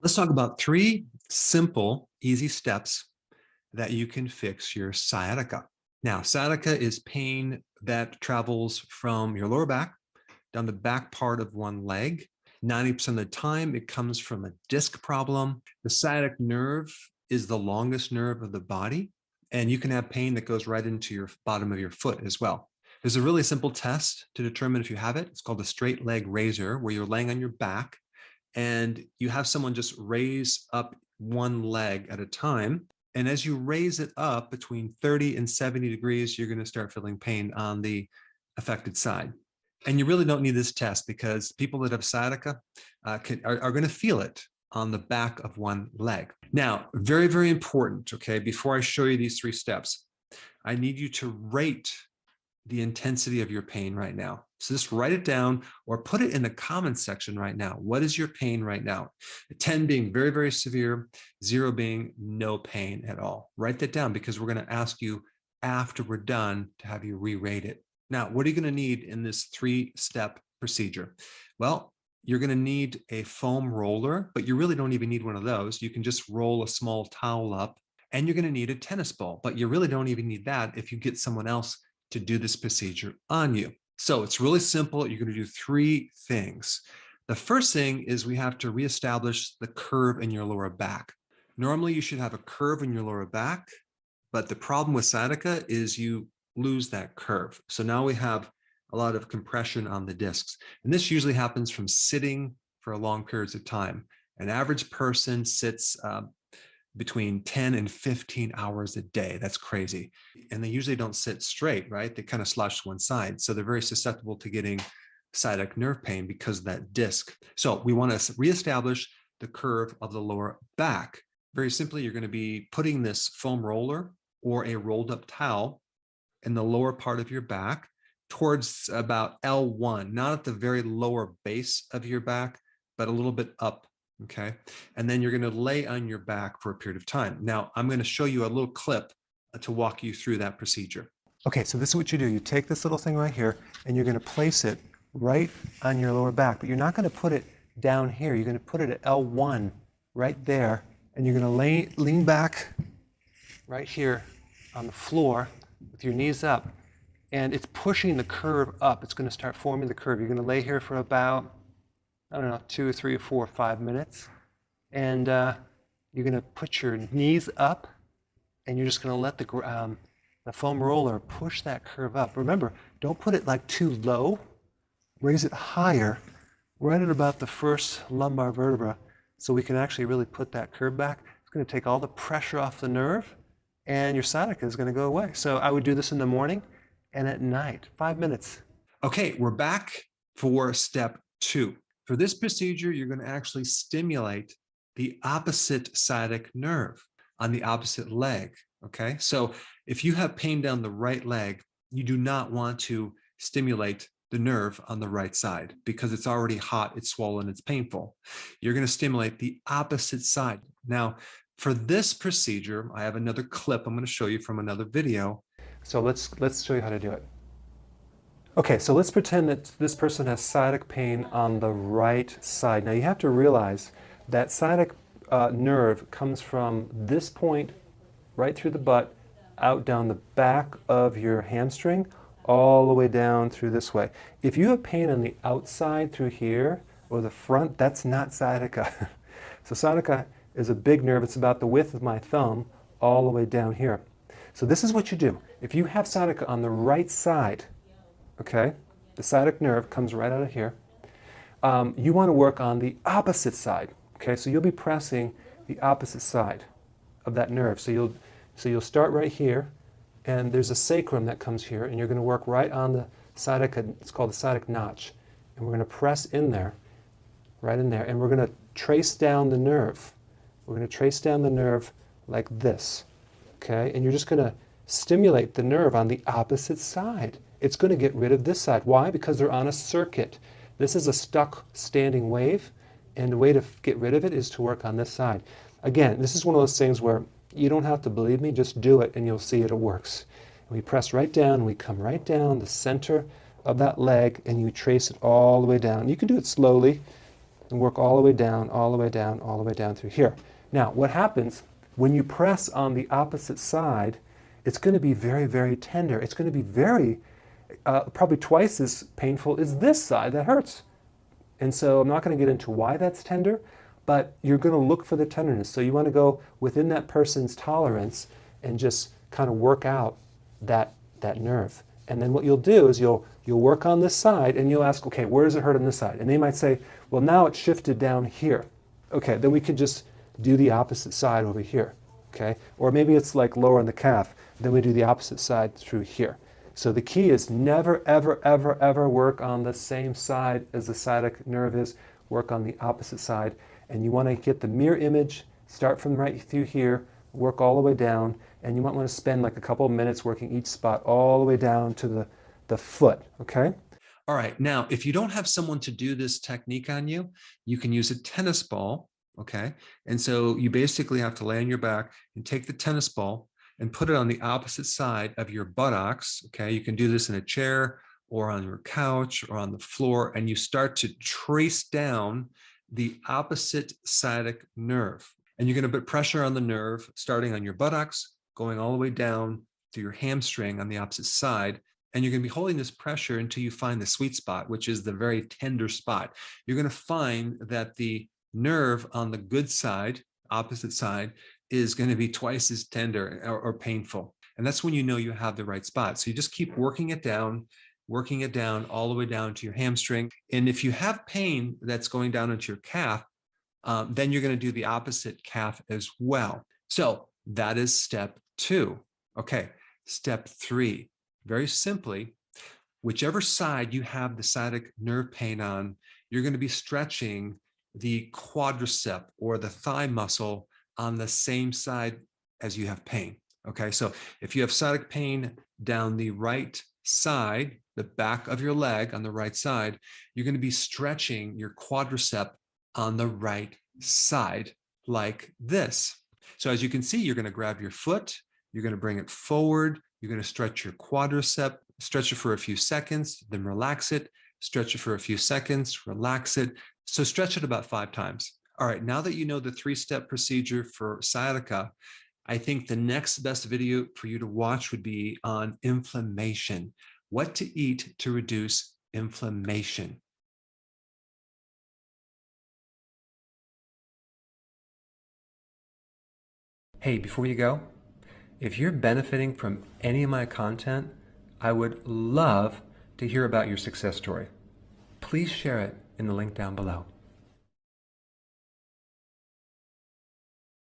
Let's talk about 3 simple, easy steps that you can fix your sciatica. Now, sciatica is pain that travels from your lower back down the back part of one leg. 90% of the time, it comes from a disc problem. The sciatic nerve is the longest nerve of the body, and you can have pain that goes right into your bottom of your foot as well. There's a really simple test to determine if you have it. It's called the straight leg raiser, where you're laying on your back and you have someone just raise up one leg at a time. And as you raise it up between 30 and 70 degrees, you're going to start feeling pain on the affected side. And you really don't need this test because people that have sciatica are going to feel it on the back of one leg. Now, very, very important, okay, before I show you these 3 steps, I need you to rate the intensity of your pain right now. So just write it down or put it in the comments section right now. What is your pain right now? 10 being very, very severe, 0 being no pain at all. Write that down because we're going to ask you after we're done to have you re-rate it. Now, what are you going to need in this 3-step procedure? Well, you're going to need a foam roller, but you really don't even need one of those. You can just roll a small towel up, and you're going to need a tennis ball, but you really don't even need that if you get someone else to do this procedure on you. So it's really simple. You're going to do 3 things. The first thing is we have to reestablish the curve in your lower back. Normally, you should have a curve in your lower back, but the problem with sciatica is you lose that curve. So now we have a lot of compression on the discs. And this usually happens from sitting for long periods of time. An average person sits between 10 and 15 hours a day. That's crazy. And they usually don't sit straight, right? They kind of slouch to one side. So they're very susceptible to getting sciatic nerve pain because of that disc. So we want to reestablish the curve of the lower back. Very simply, you're going to be putting this foam roller or a rolled up towel in the lower part of your back towards about L1, not at the very lower base of your back, but a little bit up. Okay. And then you're going to lay on your back for a period of time. Now, I'm going to show you a little clip to walk you through that procedure. Okay, so this is what you do. You take this little thing right here and you're going to place it right on your lower back, but you're not going to put it down here. You're going to put it at L1 right there, and you're going to lean back right here on the floor with your knees up, and it's pushing the curve up. It's going to start forming the curve. You're going to lay here for about, I don't know, 2 or 3 or 4 or 5 minutes. And you're going to put your knees up, and you're just going to let the foam roller push that curve up. Remember, don't put it like too low. Raise it higher, right at about the first lumbar vertebra, so we can actually really put that curve back. It's going to take all the pressure off the nerve, and your sciatica is going to go away. So I would do this in the morning and at night, 5 minutes. Okay, we're back for step 2. For this procedure, you're going to actually stimulate the opposite sciatic nerve on the opposite leg, okay? So if you have pain down the right leg, you do not want to stimulate the nerve on the right side because it's already hot, it's swollen, it's painful. You're going to stimulate the opposite side. Now, for this procedure, I have another clip I'm going to show you from another video. So let's show you how to do it. Okay, so let's pretend that this person has sciatic pain on the right side. Now you have to realize that sciatic nerve comes from this point right through the butt, out down the back of your hamstring, all the way down through this way. If you have pain on the outside through here or the front, that's not sciatica. So sciatica is a big nerve. It's about the width of my thumb all the way down here. So this is what you do. If you have sciatica on the right side, okay, the sciatic nerve comes right out of here. You want to work on the opposite side. Okay, so you'll be pressing the opposite side of that nerve. So you'll start right here, and there's a sacrum that comes here, and you're going to work right on the sciatic. It's called the sciatic notch, and we're going to press in there, right in there, and we're going to trace down the nerve. We're going to trace down the nerve like this. Okay, and you're just going to stimulate the nerve on the opposite side. It's going to get rid of this side. Why? Because they're on a circuit. This is a stuck standing wave, and the way to get rid of it is to work on this side. Again, this is one of those things where you don't have to believe me, just do it and you'll see it works. And we press right down, and we come right down the center of that leg, and you trace it all the way down. You can do it slowly. and work all the way down, all the way down, all the way down through here. Now, what happens when you press on the opposite side, it's going to be very, very tender. It's going to be probably twice as painful as this side that hurts. And so I'm not going to get into why that's tender, but you're going to look for the tenderness. So you want to go within that person's tolerance and just kind of work out that nerve. And then what you'll do is you'll work on this side and you'll ask, okay, where does it hurt on this side? And they might say, well, now it's shifted down here. Okay, then we can just do the opposite side over here. Okay, or maybe it's like lower in the calf. Then we do the opposite side through here. So the key is never, ever, ever, ever work on the same side as the sciatic nerve is. Work on the opposite side. And you want to get the mirror image, start from right through here, work all the way down, and you might want to spend like a couple of minutes working each spot all the way down to the foot, okay? All right, now, if you don't have someone to do this technique on you, you can use a tennis ball, okay? And so you basically have to lay on your back and take the tennis ball and put it on the opposite side of your buttocks, okay? You can do this in a chair or on your couch or on the floor, and you start to trace down the opposite sciatic nerve. And you're going to put pressure on the nerve, starting on your buttocks, going all the way down to your hamstring on the opposite side. And you're going to be holding this pressure until you find the sweet spot, which is the very tender spot. You're going to find that the nerve on the good side, opposite side, is going to be twice as tender or painful. And that's when you know you have the right spot. So you just keep working it down all the way down to your hamstring. And if you have pain that's going down into your calf, then you're going to do the opposite calf as well. So that is step 2. Okay, step 3, very simply, whichever side you have the sciatic nerve pain on, you're going to be stretching the quadricep or the thigh muscle on the same side as you have pain. Okay, so if you have sciatic pain down the right side, the back of your leg on the right side, you're going to be stretching your quadricep on the right side like this. So as you can see, you're going to grab your foot, you're going to bring it forward, you're going to stretch your quadricep, stretch it for a few seconds, then relax it, stretch it for a few seconds, relax it. So stretch it about 5 times. All right, now that you know the 3-step procedure for sciatica, I think the next best video for you to watch would be on inflammation. What to eat to reduce inflammation. Hey, before you go, if you're benefiting from any of my content, I would love to hear about your success story. Please share it in the link down below.